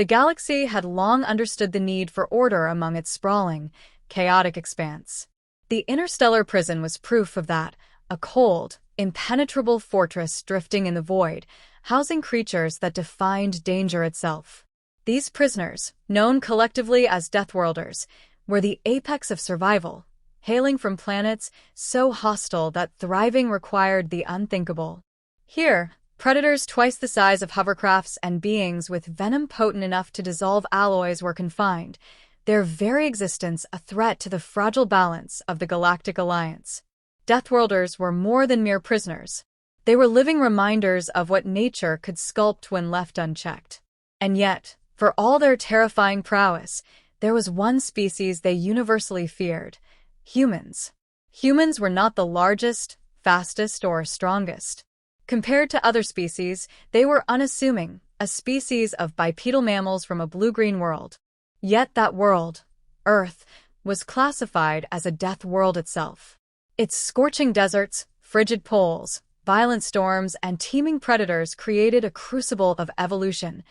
The galaxy had long understood the need for order among its sprawling, chaotic expanse. The interstellar prison was proof of that, a cold, impenetrable fortress drifting in the void, housing creatures that defined danger itself. These prisoners, known collectively as Deathworlders, were the apex of survival, hailing from planets so hostile that thriving required the unthinkable. Here, predators twice the size of hovercrafts and beings with venom potent enough to dissolve alloys were confined, their very existence a threat to the fragile balance of the Galactic Alliance. Deathworlders were more than mere prisoners. They were living reminders of what nature could sculpt when left unchecked. And yet, for all their terrifying prowess, there was one species they universally feared: humans. Humans were not the largest, fastest, or strongest. Compared to other species, they were unassuming, a species of bipedal mammals from a blue-green world. Yet that world, Earth, was classified as a death world itself. Its scorching deserts, frigid poles, violent storms, and teeming predators created a crucible of evolution,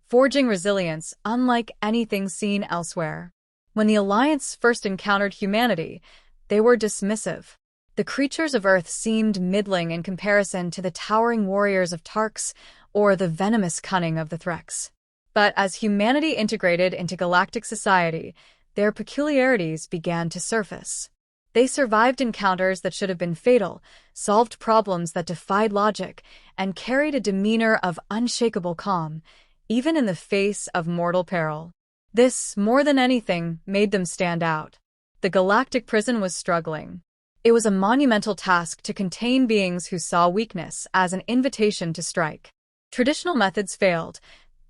forging resilience unlike anything seen elsewhere. When the Alliance first encountered humanity, they were dismissive. The creatures of Earth seemed middling in comparison to the towering warriors of Tarks or the venomous cunning of the Threx. But as humanity integrated into galactic society, their peculiarities began to surface. They survived encounters that should have been fatal, solved problems that defied logic, and carried a demeanor of unshakable calm, even in the face of mortal peril. This, more than anything, made them stand out. The galactic prison was struggling. It was a monumental task to contain beings who saw weakness as an invitation to strike. Traditional methods failed.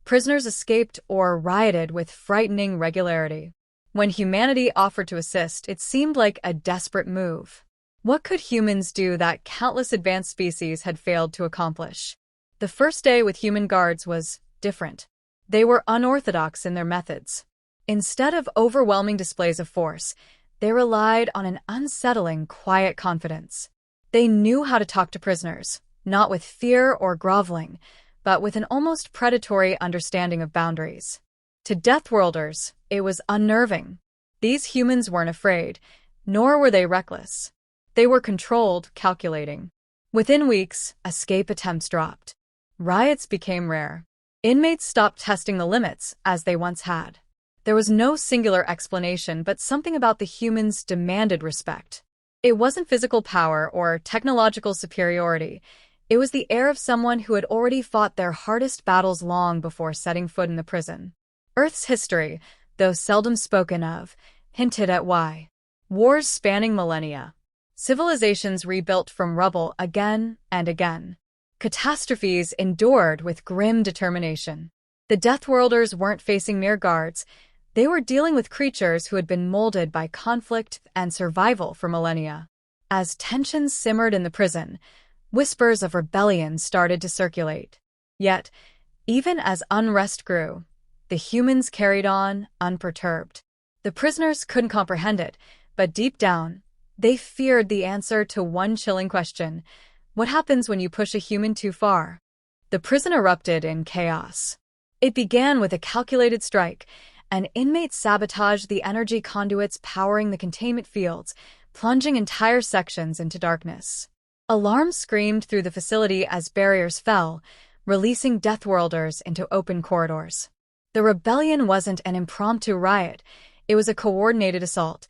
Prisoners escaped or rioted with frightening regularity. When humanity offered to assist, it seemed like a desperate move. What could humans do that countless advanced species had failed to accomplish? The first day with human guards was different. They were unorthodox in their methods. Instead of overwhelming displays of force, they relied on an unsettling, quiet confidence. They knew how to talk to prisoners, not with fear or groveling, but with an almost predatory understanding of boundaries. To Deathworlders, it was unnerving. These humans weren't afraid, nor were they reckless. They were controlled, calculating. Within weeks, escape attempts dropped. Riots became rare. Inmates stopped testing the limits, as they once had. There was no singular explanation, but something about the humans demanded respect. It wasn't physical power or technological superiority. It was the air of someone who had already fought their hardest battles long before setting foot in the prison. Earth's history, though seldom spoken of, hinted at why. Wars spanning millennia. Civilizations rebuilt from rubble again and again. Catastrophes endured with grim determination. The Deathworlders weren't facing mere guards. They were dealing with creatures who had been molded by conflict and survival for millennia. As tensions simmered in the prison, whispers of rebellion started to circulate. Yet, even as unrest grew, the humans carried on, unperturbed. The prisoners couldn't comprehend it, but deep down, they feared the answer to one chilling question: what happens when you push a human too far? The prison erupted in chaos. It began with a calculated strike. An inmate sabotaged the energy conduits powering the containment fields, plunging entire sections into darkness. Alarms screamed through the facility as barriers fell, releasing Deathworlders into open corridors. The rebellion wasn't an impromptu riot, it was a coordinated assault,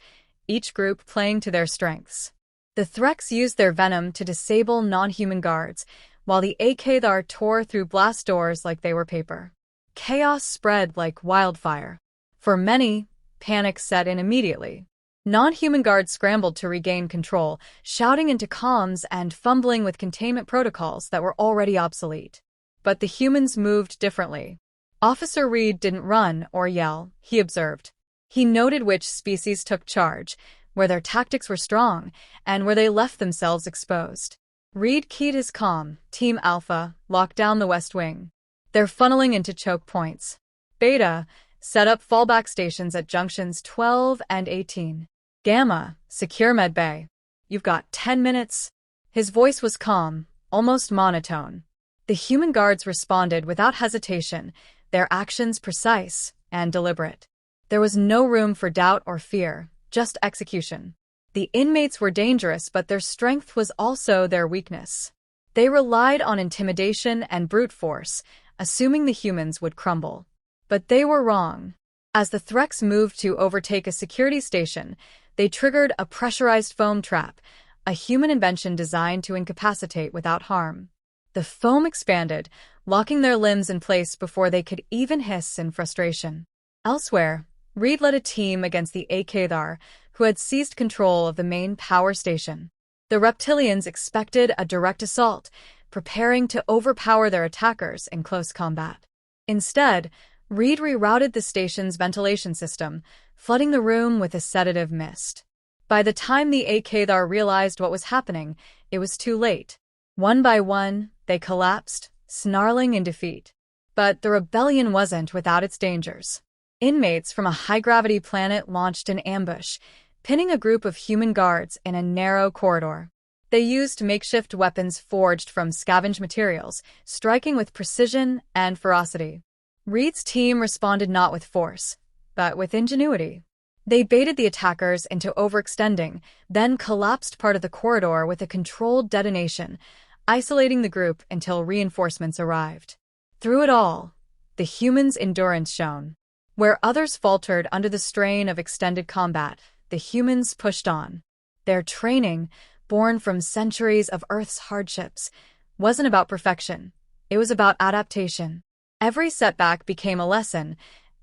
each group playing to their strengths. The Threx used their venom to disable non-human guards, while the Akthar tore through blast doors like they were paper. Chaos spread like wildfire. For many, panic set in immediately. Non-human guards scrambled to regain control, shouting into comms and fumbling with containment protocols that were already obsolete. But the humans moved differently. Officer Reed didn't run or yell, he observed. He noted which species took charge, where their tactics were strong, and where they left themselves exposed. Reed keyed his comm, Team Alpha, locked down the West Wing. They're funneling into choke points. Beta, set up fallback stations at junctions 12 and 18. Gamma, secure medbay. You've got 10 minutes. His voice was calm, almost monotone. The human guards responded without hesitation, their actions precise and deliberate. There was no room for doubt or fear, just execution. The inmates were dangerous, but their strength was also their weakness. They relied on intimidation and brute force, assuming the humans would crumble. But they were wrong. As the Threx moved to overtake a security station, they triggered a pressurized foam trap, a human invention designed to incapacitate without harm. The foam expanded, locking their limbs in place before they could even hiss in frustration. Elsewhere, Reed led a team against the Akathar, who had seized control of the main power station. The reptilians expected a direct assault, preparing to overpower their attackers in close combat. Instead, Reed rerouted the station's ventilation system, flooding the room with a sedative mist. By the time the Akathar realized what was happening, it was too late. One by one, they collapsed, snarling in defeat. But the rebellion wasn't without its dangers. Inmates from a high-gravity planet launched an ambush, pinning a group of human guards in a narrow corridor. They used makeshift weapons forged from scavenged materials, striking with precision and ferocity. Reed's team responded not with force, but with ingenuity. They baited the attackers into overextending, then collapsed part of the corridor with a controlled detonation, isolating the group until reinforcements arrived. Through it all, the humans' endurance shone. Where others faltered under the strain of extended combat, the humans pushed on. Their training, born from centuries of Earth's hardships, wasn't about perfection. It was about adaptation. Every setback became a lesson,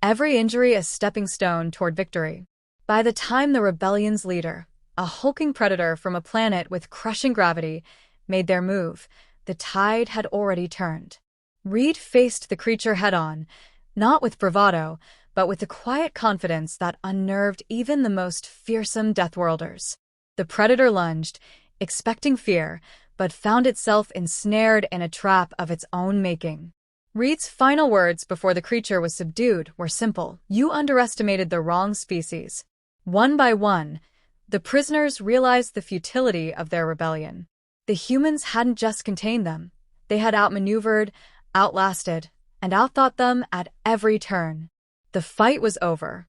every injury a stepping stone toward victory. By the time the rebellion's leader, a hulking predator from a planet with crushing gravity, made their move, the tide had already turned. Reed faced the creature head-on, not with bravado, but with the quiet confidence that unnerved even the most fearsome Deathworlders. The predator lunged, expecting fear, but found itself ensnared in a trap of its own making. Reed's final words before the creature was subdued were simple: "You underestimated the wrong species." One by one, the prisoners realized the futility of their rebellion. The humans hadn't just contained them. They had outmaneuvered, outlasted, and outthought them at every turn. The fight was over,